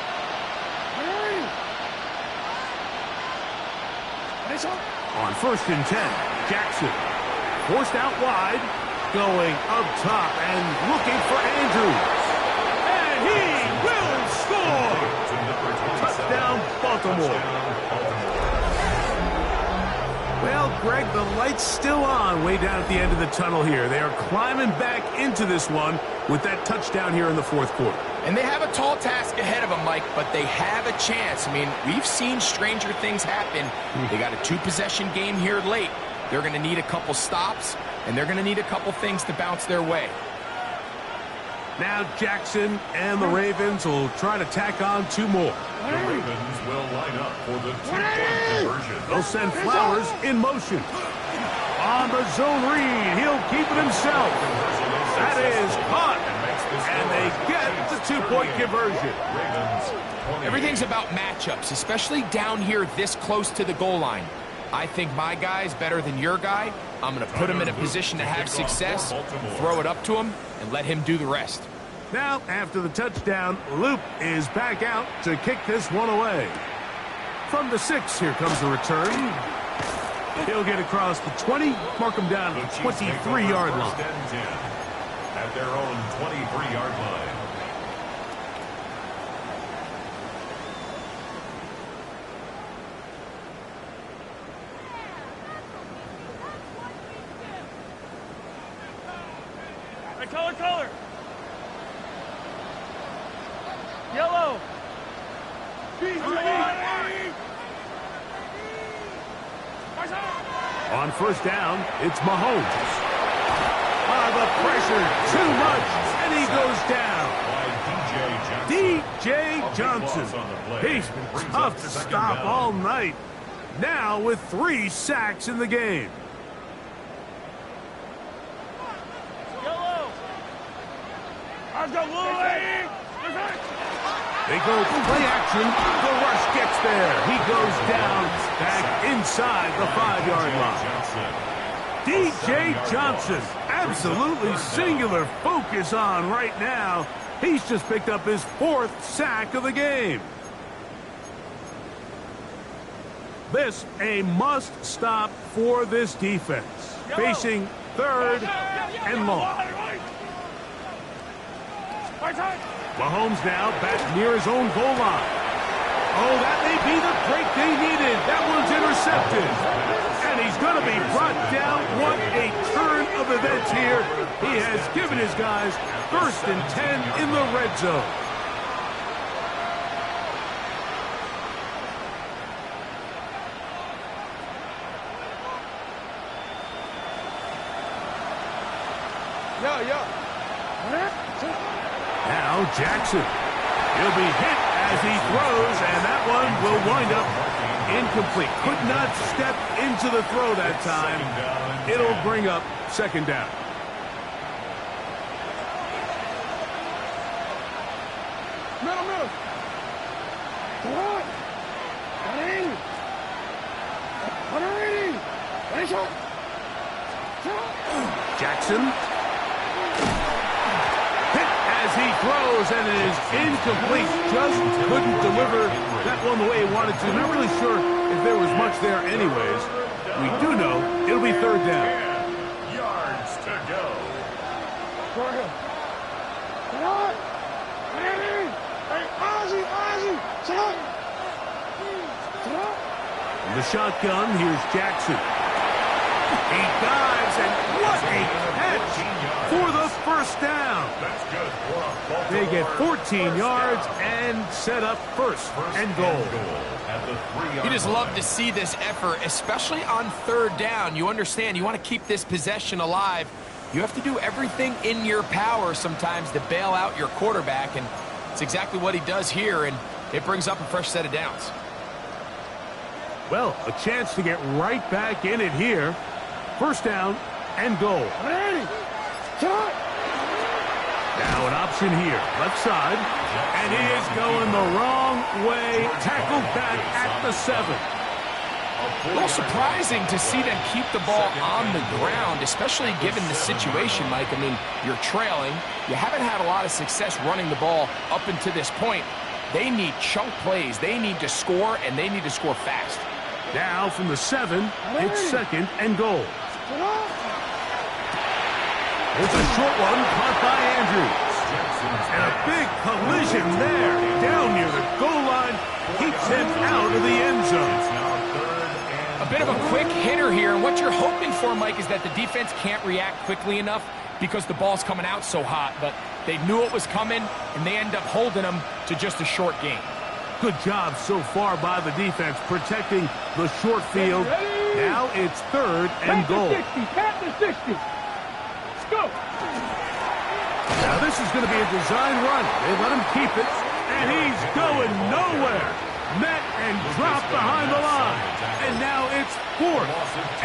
On 1st and 10, Jackson forced out wide, going up top and looking for Andrews. And he will score! Touchdown, Baltimore. Well, Greg, the light's still on way down at the end of the tunnel here. They are climbing back into this one with that touchdown here in the 4th quarter. And they have a tall task ahead of them, Mike, but they have a chance. I mean, we've seen stranger things happen. They got a 2-possession game here late. They're going to need a couple stops, and they're going to need a couple things to bounce their way. Now Jackson and the Ravens will try to tack on 2 more. The Ravens will line up for the 2-point conversion. They'll send Flowers in motion. On the zone read, he'll keep it himself. That is caught. And they get the two-point conversion. Everything's about matchups, especially down here this close to the goal line. I think my guy's better than your guy. I'm going to put him in a position to have success, throw it up to him, and let him do the rest. Now, after the touchdown, Loop is back out to kick this one away. From the 6, here comes the return. He'll get across the 20, mark him down to the 23-yard line. At their own 23-yard line. Hey, color. Yellow. On first down, it's Mahomes. The pressure, too much, and he goes down. DJ Johnson. He's been tough to stop all night. Now with 3 sacks in the game. Yellow. I've got Willie. They go play action. The rush gets there. He goes down back inside the 5-yard line. DJ Johnson, absolutely singular focus on right now. He's just picked up his 4th sack of the game. This a must-stop for this defense. Facing 3rd and long. Mahomes now back near his own goal line. Oh, that may be the break they needed. That one's intercepted. And he's going to be brought down. What a turn of events here. He has given his guys 1st and 10 in the red zone. Now Jackson. He'll be hit as he throws, and that one will wind up incomplete. Could not step into the throw that time. It'll bring up 2nd down. Middle. Come on. Jackson. Hit as he throws, and it is incomplete. Just couldn't deliver that one the way he wanted to. Not really sure if there was much there anyways. We do know it'll be 3rd down. 10 yards to go. In the shotgun, here's Jackson. He dives, and what a catch for the 1st down. That's good for a Baltimore. They get 14 yards and set up 1st and goal. At the 3-yard You just line. love to see this effort, especially on 3rd down. You understand, you want to keep this possession alive. You have to do everything in your power sometimes to bail out your quarterback, and it's exactly what he does here, and it brings up a fresh set of downs. Well, a chance to get right back in it here. 1st down and goal. Now an option here, left side, and he is going the wrong way. Tackled back at the 7. A little surprising to see them keep the ball on the ground, especially given the situation, Mike. I mean, you're trailing. You haven't had a lot of success running the ball up until this point. They need chunk plays. They need to score, and they need to score fast. Now from the 7, it's 2nd and goal. It's a short one caught by Andrews. And a big collision there. Down near the goal line. Keeps him out of the end zone. A bit of a quick hitter here, and what you're hoping for, Mike, is that the defense can't react quickly enough because the ball's coming out so hot. But they knew it was coming, and they end up holding them to just a short gain. Good job so far by the defense protecting the short field. Now it's 3rd and goal. Pat the 60. Let's go. Now this is going to be a design run. They let him keep it, and he's going nowhere. Met and dropped behind the line. And now it's 4th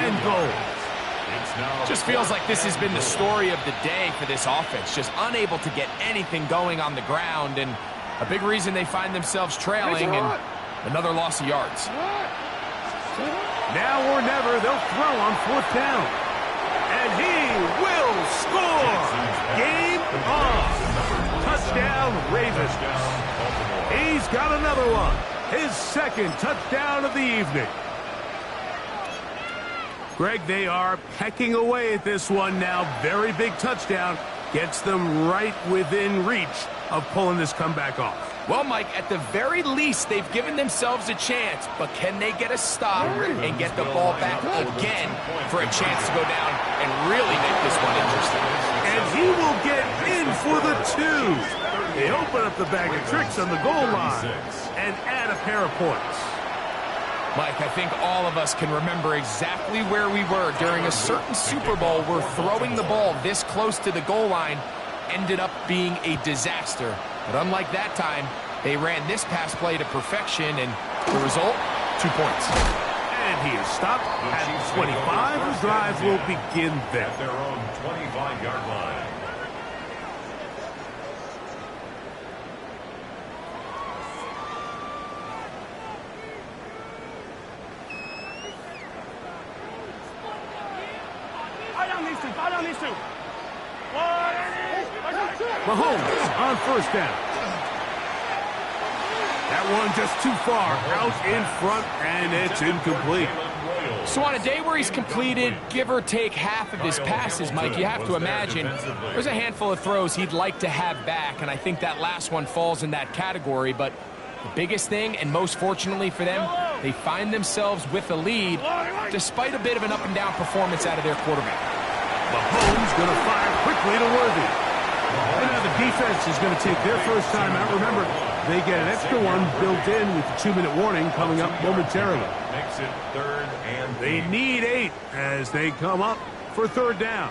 and goal. Just feels like this has been the story of the day for this offense. Just unable to get anything going on the ground, and a big reason they find themselves trailing and another loss of yards. Now or never, they'll throw on 4th down. And he will score! Game on! Touchdown, Ravens. He's got another one. His 2nd touchdown of the evening. Greg, they are pecking away at this one now. Very big touchdown. Gets them right within reach of pulling this comeback off. Well, Mike, at the very least, they've given themselves a chance, but can they get a stop and get the ball back again for a chance to go down and really make this one interesting? And he will get in for the 2. They open up the bag of tricks on the goal line and add a pair of points. Mike, I think all of us can remember exactly where we were during a certain Super Bowl where throwing the ball this close to the goal line ended up being a disaster. But unlike that time, they ran this pass play to perfection, and the result, 2 points. And he is stopped at 25. The drive will begin there. At their own 25-yard line. Mahomes on 1st down. That one just too far out in front, and it's incomplete. So on a day where he's completed, give or take half of his passes, Mike, you have to imagine there's a handful of throws he'd like to have back, and I think that last one falls in that category. But the biggest thing, and most fortunately for them, they find themselves with a lead despite a bit of an up-and-down performance out of their quarterback. Mahomes going to fire quickly to Worthy. And now the defense is going to take their first time out. Remember, they get an extra one built in with the 2-minute warning coming up momentarily. Makes it 3rd and They need 8 as they come up for 3rd down.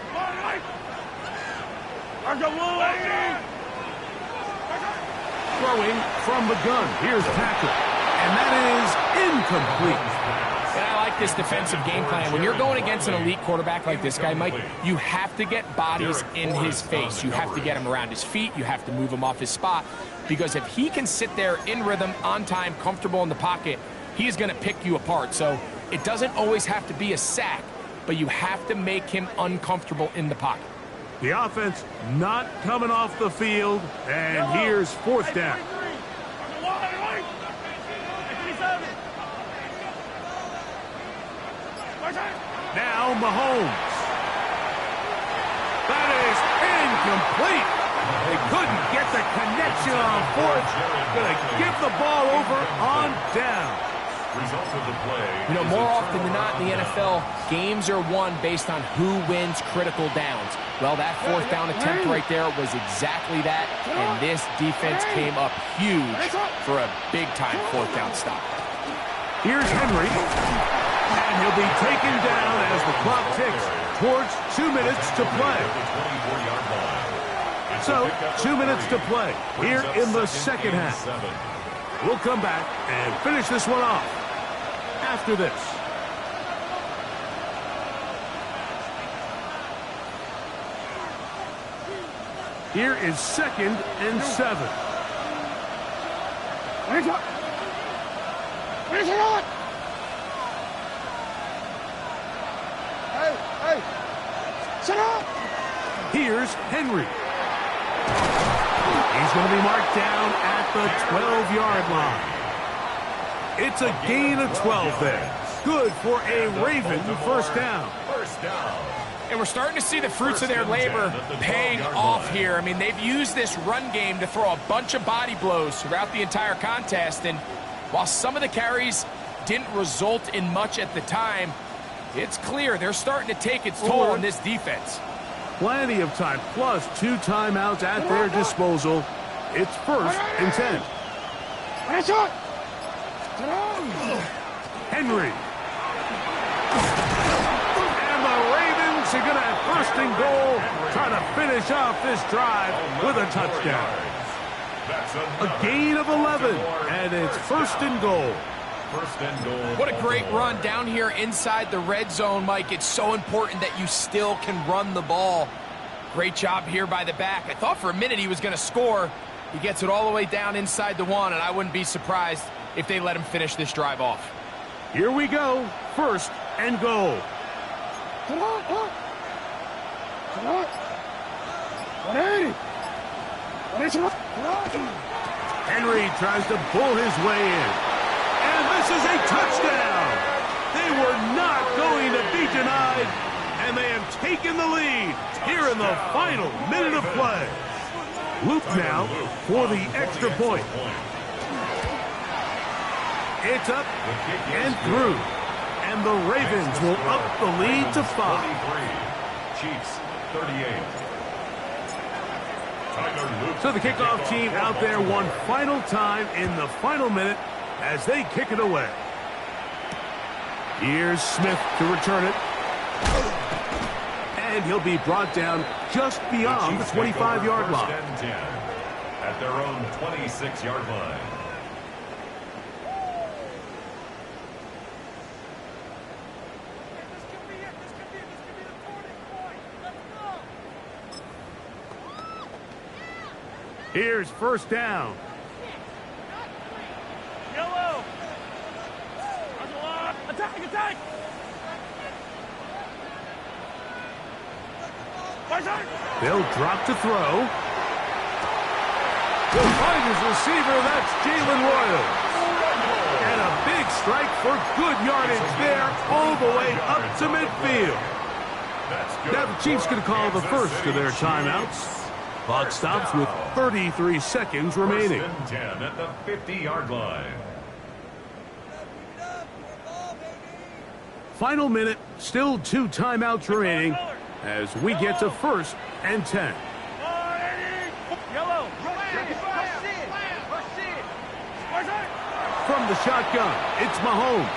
Throwing from the gun. Here's Patrick. And that is incomplete. And I like this defensive game plan. When you're going against an elite quarterback like this guy, Mike, you have to get bodies in his face. You have to get him around his feet. You have to move him off his spot. Because if he can sit there in rhythm, on time, comfortable in the pocket, he's going to pick you apart. So it doesn't always have to be a sack, but you have to make him uncomfortable in the pocket. The offense not coming off the field, and here's 4th down. Now Mahomes. That is incomplete. They couldn't get the connection on 4th. Going to give the ball over on down. result of the play. You know, more often than not in the NFL, games are won based on who wins critical downs. Well, that 4th down attempt right there was exactly that, and this defense came up huge for a big-time 4th down stop. Here's Henry, and he'll be taken down as the clock ticks towards 2 minutes to play. So, 2 minutes to play here in the second half. We'll come back and finish this one off after this. Here is 2nd and 7. Hey, sit up! Here's Henry. He's going to be marked down at the 12-yard line. It's a gain of 12 there. Good for a Raven first down. And we're starting to see the fruits of their labor paying off here. I mean, they've used this run game to throw a bunch of body blows throughout the entire contest. And while some of the carries didn't result in much at the time, it's clear they're starting to take its toll on this defense. Plenty of time, plus 2 timeouts at their disposal. It's 1st and 10. Henry. And the Ravens are going to have 1st and goal, trying to finish off this drive with a touchdown. A gain of 11, and it's 1st and goal. First and goal. What a great run down here inside the red zone, Mike. It's so important that you still can run the ball. Great job here by the back. I thought for a minute he was going to score. He gets it all the way down inside the 1, and I wouldn't be surprised if they let him finish this drive off. Here we go. First and goal. Henry tries to pull his way in. And this is a touchdown. They were not going to be denied, and they have taken the lead here in the final minute of play. Luke now for the extra point. It's up and through, and the Ravens will up the lead to 5. Chiefs 38. So the kickoff team out there one final time in the final minute as they kick it away. Here's Smith to return it. And he'll be brought down just beyond the 25-yard line. At their own 26-yard line. Here's first down. Yellow. Attack, attack. They'll drop to throw. He'll find his receiver. That's Jalen Royals. And a big strike for good yardage there all the way up to midfield. Now the Chiefs going to call the first of their timeouts. Clock stops with 33 seconds remaining. First and 10 at the 50-yard line. Final minute, still 2 timeouts remaining as we get to first and 10. Yellow. From the shotgun, it's Mahomes.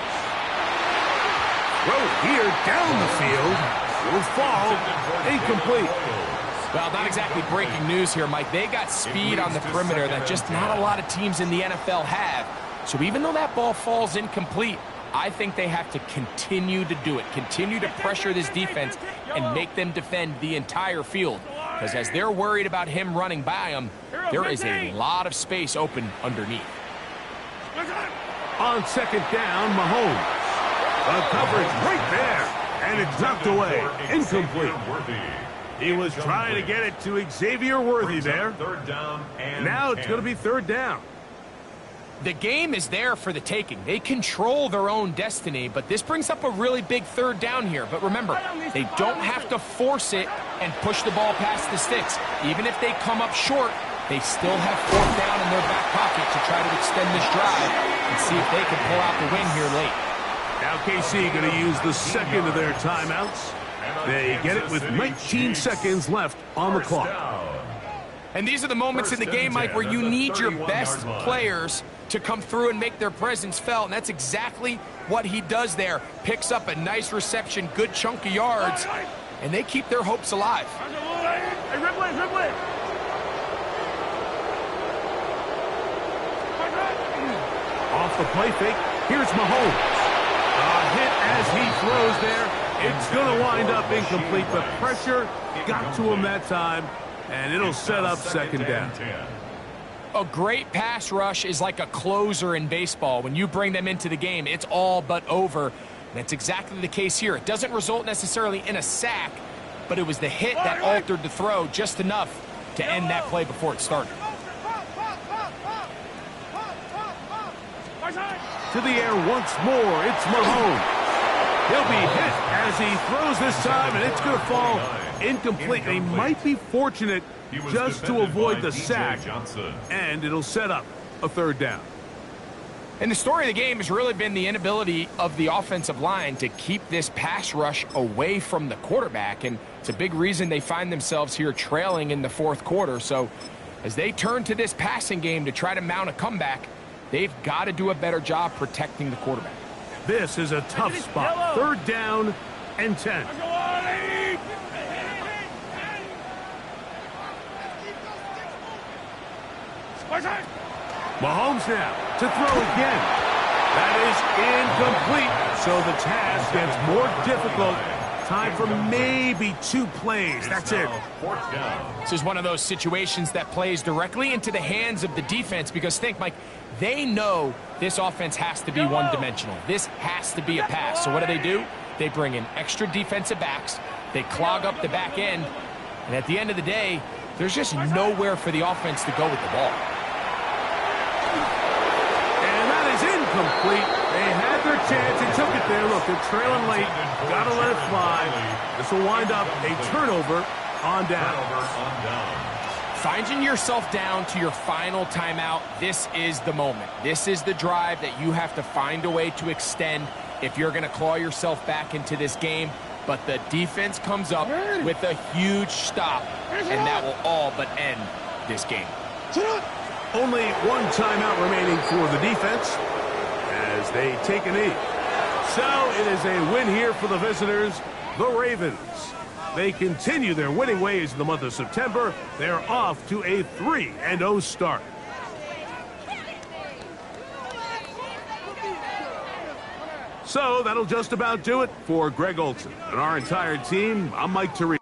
Throw here down the field. Will fall. Incomplete. Well, not exactly breaking news here, Mike. They got speed on the perimeter that just not a lot of teams in the NFL have. So even though that ball falls incomplete, I think they have to continue to do it. Continue to pressure this defense and make them defend the entire field. Because as they're worried about him running by them, there is a lot of space open underneath. On second down, Mahomes. The coverage right there. And it's knocked away. Incomplete. He was trying to get it to Xavier Worthy there. Third down and now it's going to be third down. The game is there for the taking. They control their own destiny, but this brings up a really big third down here. But remember, they don't have to force it and push the ball past the sticks. Even if they come up short, they still have fourth down in their back pocket to try to extend this drive and see if they can pull out the win here late. Now KC going to use the second of their timeouts. They get it with 19 seconds left on the clock. And these are the moments in the game, Mike, where you need your best players to come through and make their presence felt. And that's exactly what he does there. Picks up a nice reception, good chunk of yards, and they keep their hopes alive. Off the play fake, here's Mahomes. A hit as he throws there. It's going to wind up incomplete, but pressure got to him that time, and it'll set up second down. A great pass rush is like a closer in baseball. When you bring them into the game, it's all but over. And that's exactly the case here. It doesn't result necessarily in a sack, but it was the hit that altered the throw just enough to end that play before it started. To the air once more, it's Mahomes. He'll be hit as he throws this time, and it's going to fall incomplete. He might be fortunate just to avoid the sack, and it'll set up a third down. And the story of the game has really been the inability of the offensive line to keep this pass rush away from the quarterback, and it's a big reason they find themselves here trailing in the fourth quarter. So as they turn to this passing game to try to mount a comeback, they've got to do a better job protecting the quarterback. This is a tough spot. Third down and 10. Mahomes now to throw again. That is incomplete. So the task gets more difficult. Time for maybe 2 plays. That's it. This is one of those situations that plays directly into the hands of the defense because think, Mike, they know this offense has to be one-dimensional. This has to be a pass. So what do? They bring in extra defensive backs. They clog up the back end. And at the end of the day, there's just nowhere for the offense to go with the ball. And that is incomplete. They had their chance and took it there. Look, they're trailing late. Got to let it fly. This will wind up a turnover on down. Finding yourself down to your final timeout, this is the moment. This is the drive that you have to find a way to extend if you're going to claw yourself back into this game. But the defense comes up with a huge stop, and that will all but end this game. Only 1 timeout remaining for the defense as they take a knee. So it is a win here for the visitors, the Ravens. They continue their winning ways in the month of September. They're off to a 3-0 start. So that'll just about do it for Greg Olson and our entire team. I'm Mike Therese.